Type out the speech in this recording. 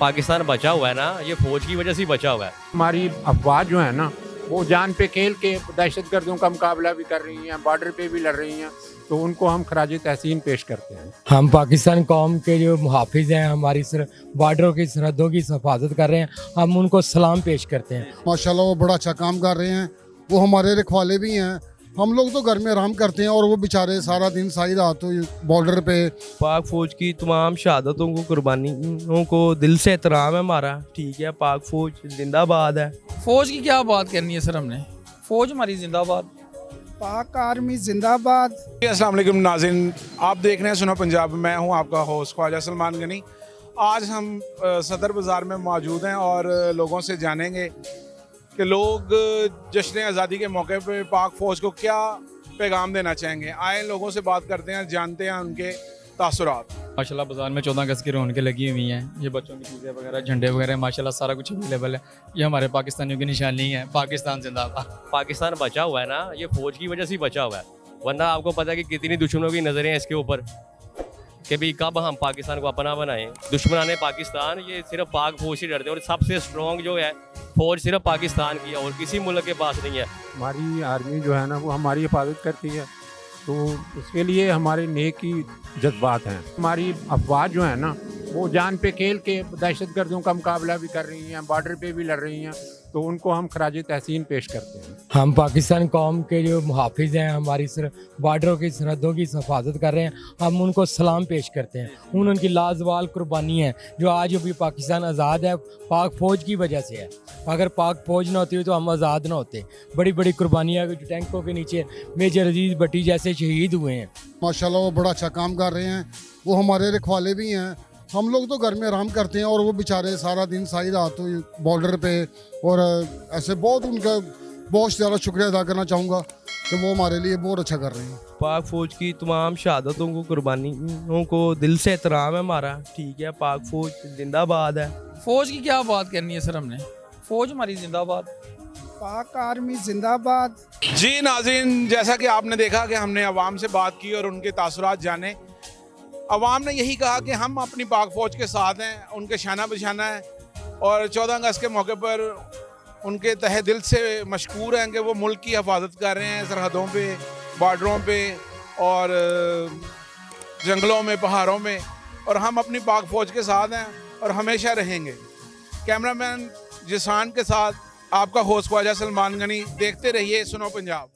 पाकिस्तान बचा हुआ है ना, ये फौज की वजह से ही बचा हुआ है। हमारी अफवाह जो है ना, वो जान पे खेल के दहशतगर्दों का मुकाबला भी कर रही हैं, बॉर्डर पे भी लड़ रही हैं, तो उनको हम खराज तहसीन पेश करते हैं। हम पाकिस्तान कौम के जो मुहाफिज हैं, हमारी बॉर्डरों की सरहदों की हिफाजत कर रहे हैं, हम उनको सलाम पेश करते हैं। माशाल्लाह वो बड़ा अच्छा काम कर रहे हैं, वो हमारे रखवाले भी हैं। हम लोग तो घर में आराम करते हैं और वो बेचारे सारा दिन सारी रात तो बॉर्डर पे। पाक फौज की तमाम शहादतों को, कुर्बानियों को दिल से एहतराम है हमारा। ठीक है, पाक फौज जिंदाबाद है। फौज की क्या बात करनी है सर, हमने फौज हमारी जिंदाबाद, पाक आर्मी जिंदाबाद। अस्सलाम वालेकुम नाज़रीन, आप देख रहे हैं सुनो पंजाब। मैं हूं आपका होस्ट ख्वाजा सलमान गनी। आज हम सदर बाज़ार में मौजूद हैं और लोगों से जानेंगे कि लोग जश्न आज़ादी के मौके पे पाक फ़ौज को क्या पैगाम देना चाहेंगे। आए लोगों से बात करते हैं, जानते हैं उनके तासुरात। माशाल्लाह बाज़ार में 14 अगस्त की रौनकें लगी हुई हैं। ये बच्चों की चीज़ें वगैरह, झंडे वगैरह, माशाल्लाह सारा कुछ अवेलेबल है। ये हमारे पाकिस्तानियों की निशानी है। पाकिस्तान जिंदाबाद। पाकिस्तान बचा हुआ है ना, ये फौज की वजह से ही बचा हुआ है, वरना आपको पता है कि कितनी दुश्मनों की नज़रें हैं इसके ऊपर कि भाई कब हम पाकिस्तान को अपना बनाएं। दुश्मनाने पाकिस्तान ये सिर्फ पाक फौज से डरते हैं, और सबसे स्ट्रॉन्ग जो है फौज सिर्फ पाकिस्तान की है और किसी मुल्क के पास नहीं है। हमारी आर्मी जो है ना, वो हमारी हिफाजत करती है, तो इसके लिए हमारे नेकी जज्बात हैं। हमारी अफवाह जो है ना, वो जान पे खेल के दहशतगर्दों का मुकाबला भी कर रही हैं, बॉर्डर पे भी लड़ रही हैं, तो उनको हम खराज तहसीन पेश करते हैं। हम पाकिस्तान कौम के जो मुहाफिज हैं, हमारी बॉर्डरों की सरहदों की हिफाजत कर रहे हैं, हम उनको सलाम पेश करते हैं। उनकी लाजवाल कुर्बानी है जो आज अभी पाकिस्तान आज़ाद है, पाक फ़ौज की वजह से है। अगर पाक फ़ौज ना होती तो हम आज़ाद ना होते। बड़ी बड़ी कुर्बानियाँ जो टैंकों के नीचे मेजर अजीज़ भट्टी जैसे शहीद हुए हैं। माशाल्लाह वो बड़ा अच्छा काम कर रहे हैं, वो हमारे रखवाले भी हैं। हम लोग तो घर में आराम करते हैं और वो बेचारे सारा दिन सारी रात तो बॉर्डर पे। और ऐसे बहुत उनका बहुत ज़्यादा शुक्रिया अदा करना चाहूँगा कि वो हमारे लिए बहुत अच्छा कर रहे हैं। पाक फौज की तमाम शहादतों को, कुर्बानियों को दिल से एहतराम है हमारा। ठीक है, पाक फौज जिंदाबाद है। फौज की क्या बात करनी है सर, हमने फौज हमारी जिंदाबाद, पाक आर्मी जिंदाबाद। जी नाज़रीन, जैसा कि आपने देखा कि हमने अवाम से बात की और उनके तासुरात जाने। अवाम ने यही कहा कि हम अपनी पाक फ़ौज के साथ हैं, उनके शाना बशाना है, और 14 अगस्त के मौके पर उनके तहे दिल से मशकूर हैं कि वो मुल्क की हिफाजत कर रहे हैं सरहदों पे, बॉर्डरों पे और जंगलों में, पहाड़ों में। और हम अपनी पाक फ़ौज के साथ हैं और हमेशा रहेंगे। कैमरामैन जिसान के साथ आपका होस्ट ख्वाजा सलमान गनी। देखते रहिए सुनो पंजाब।